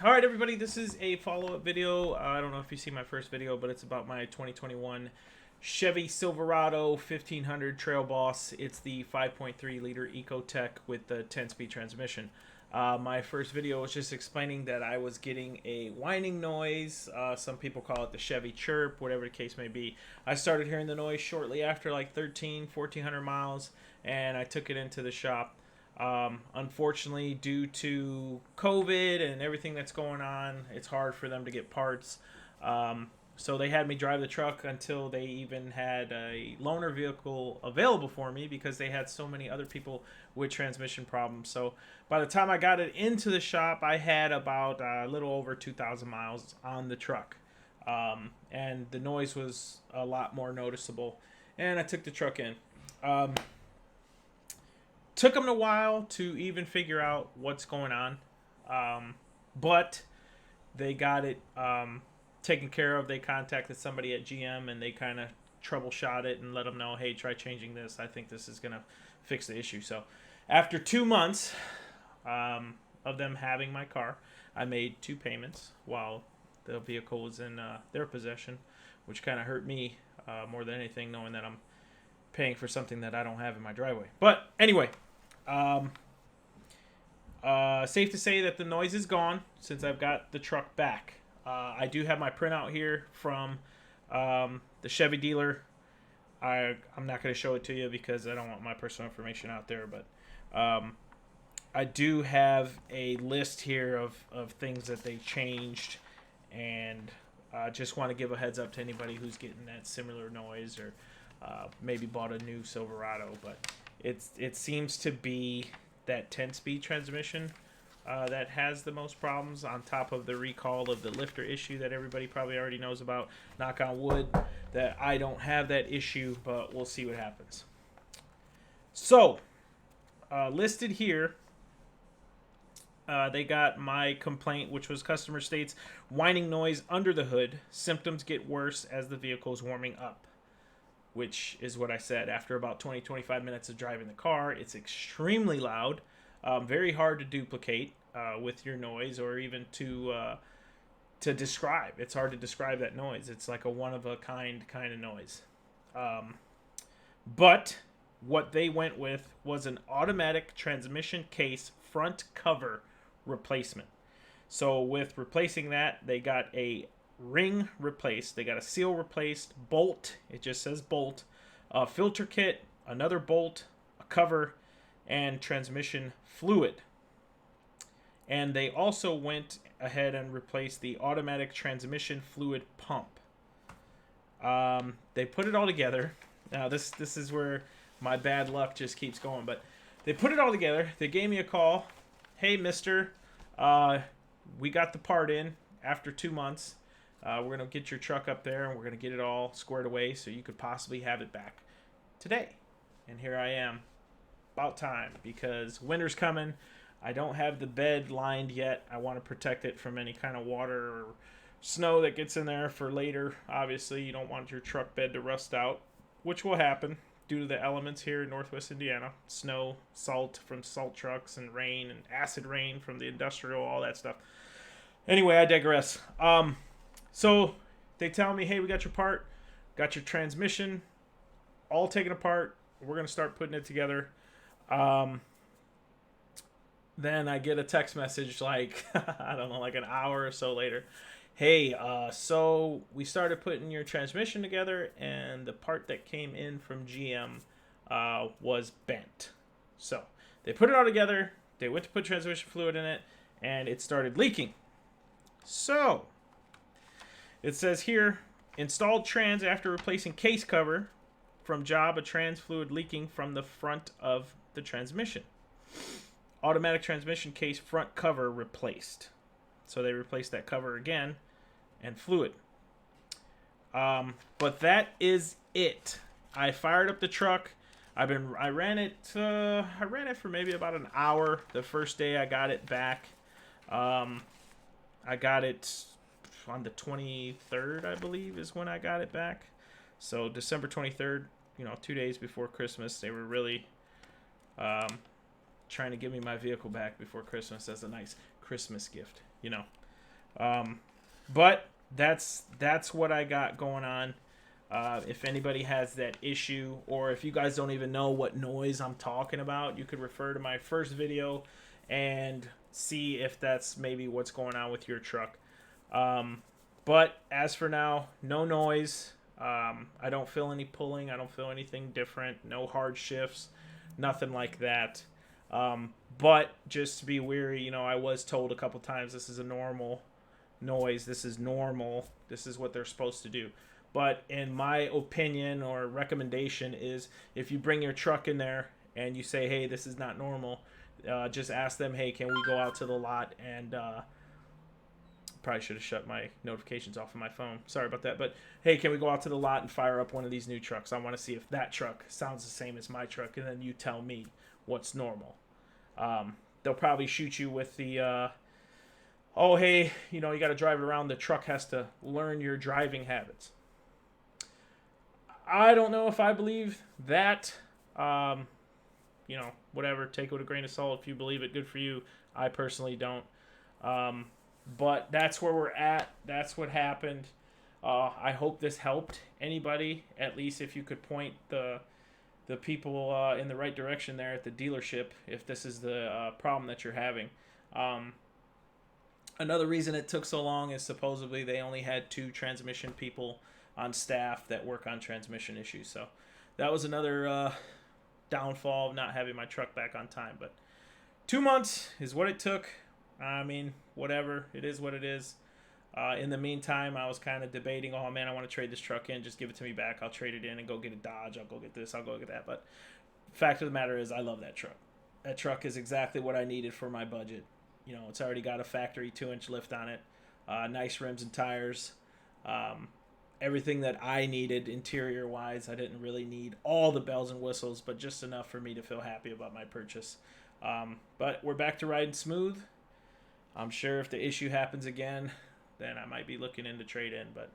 All right, everybody, this is a follow-up video. I don't know if you see my first video, but it's about my 2021 Chevy Silverado 1500 Trailboss. It's the 5.3 liter Ecotech with the 10-speed transmission. My first video was just explaining that I was getting a whining noise. Some people call it the Chevy chirp, whatever the case may be. I started hearing the noise shortly after like 1,400 miles, and I took it into the shop. Unfortunately, due to COVID and everything that's going on, it's hard for them to get parts. So they had me drive the truck until they even had a loaner vehicle available for me because they had so many other people with transmission problems. So by the time I got it into the shop, I had about a little over 2,000 miles on the truck. And the noise was a lot more noticeable. And I took the truck in. Took them a while to even figure out what's going on, but they got it taken care of. They contacted somebody at GM and they kind of troubleshot it and let them know, hey, try changing this. I think this is going to fix the issue. So after 2 months of them having my car, I made 2 payments while the vehicle was in their possession, which kind of hurt me more than anything, knowing that I'm paying for something that I don't have in my driveway. But anyway, safe to say that the noise is gone since I've got the truck back. I do have my printout here from the Chevy dealer. I'm not going to show it to you because I don't want my personal information out there, but I do have a list here of things that they changed, and I just want to give a heads up to anybody who's getting that similar noise or maybe bought a new Silverado. But it seems to be that 10-speed transmission that has the most problems, on top of the recall of the lifter issue that everybody probably already knows about. Knock on wood that I don't have that issue, but we'll see what happens. So listed here, they got my complaint, which was customer states whining noise under the hood. Symptoms get worse as the vehicle is warming up, which is what I said. After about 20-25 minutes of driving the car, it's extremely loud, very hard to duplicate with your noise, or even to describe. It's hard to describe that noise. It's like a one-of-a-kind kind of noise. But what they went with was an automatic transmission case front cover replacement. So with replacing that, they got a ring replaced, they got a seal replaced, bolt, it just says bolt, a filter kit, another bolt, a cover, and transmission fluid. And they also went ahead and replaced the automatic transmission fluid pump. They put it all together. Now this is where my bad luck just keeps going, but they put it all together. They gave me a call. Hey, mister, we got the part in after 2 months. We're going to get your truck up there, and we're going to get it all squared away so you could possibly have it back today. And here I am. About time, because winter's coming. I don't have the bed lined yet. I want to protect it from any kind of water or snow that gets in there for later. Obviously, you don't want your truck bed to rust out, which will happen due to the elements here in Northwest Indiana. Snow, salt from salt trucks, and rain, and acid rain from the industrial, all that stuff. Anyway, I digress. So they tell me, hey, we got your part, got your transmission all taken apart. We're going to start putting it together. Then I get a text message like, I don't know, like an hour or so later. Hey, so we started putting your transmission together, and the part that came in from GM was bent. So they put it all together. They went to put transmission fluid in it, and it started leaking. So it says here, installed trans after replacing case cover from job, a trans fluid leaking from the front of the transmission. Automatic transmission case front cover replaced. So they replaced that cover again and fluid. But that is it. I fired up the truck. I ran it for maybe about an hour the first day I got it back. I got it on the 23rd, I believe, is when I got it back. So December 23rd, 2 days before Christmas. They were really trying to give me my vehicle back before Christmas as a nice Christmas gift, But that's what I got going on. If anybody has that issue, or if you guys don't even know what noise I'm talking about, you could refer to my first video and see if that's maybe what's going on with your truck. But as for now, no noise. I don't feel any pulling. I don't feel anything different. No hard shifts. Nothing like that. But just to be wary, I was told a couple times this is a normal noise. This is normal. This is what they're supposed to do. But in my opinion or recommendation is if you bring your truck in there and you say, hey, this is not normal, just ask them, hey, can we go out to the lot and probably should have shut my notifications off of my phone. Sorry about that. But, hey, can we go out to the lot and fire up one of these new trucks? I want to see if that truck sounds the same as my truck, and then you tell me what's normal. They'll probably shoot you with the, oh, hey, you got to drive it around. The truck has to learn your driving habits. I don't know if I believe that. Whatever. Take it with a grain of salt. If you believe it, good for you. I personally don't. But that's where we're at. That's what happened. I hope this helped anybody. At least if you could point the people in the right direction there at the dealership, if this is the problem that you're having. Another reason it took so long is supposedly they only had 2 transmission people on staff that work on transmission issues. So that was another downfall of not having my truck back on time. But 2 months is what it took. I mean, whatever. It is what it is. In the meantime, I was kind of debating, oh, man, I want to trade this truck in. Just give it to me back. I'll trade it in and go get a Dodge. I'll go get this. I'll go get that. But fact of the matter is I love that truck. That truck is exactly what I needed for my budget. It's already got a factory 2-inch lift on it. Nice rims and tires. Everything that I needed interior-wise. I didn't really need all the bells and whistles, but just enough for me to feel happy about my purchase. But we're back to riding smooth. I'm sure if the issue happens again, then I might be looking into trade-in. But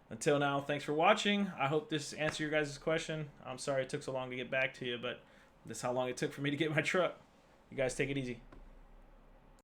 until now, thanks for watching. I hope this answered your guys' question. I'm sorry it took so long to get back to you, but this is how long it took for me to get my truck. You guys take it easy.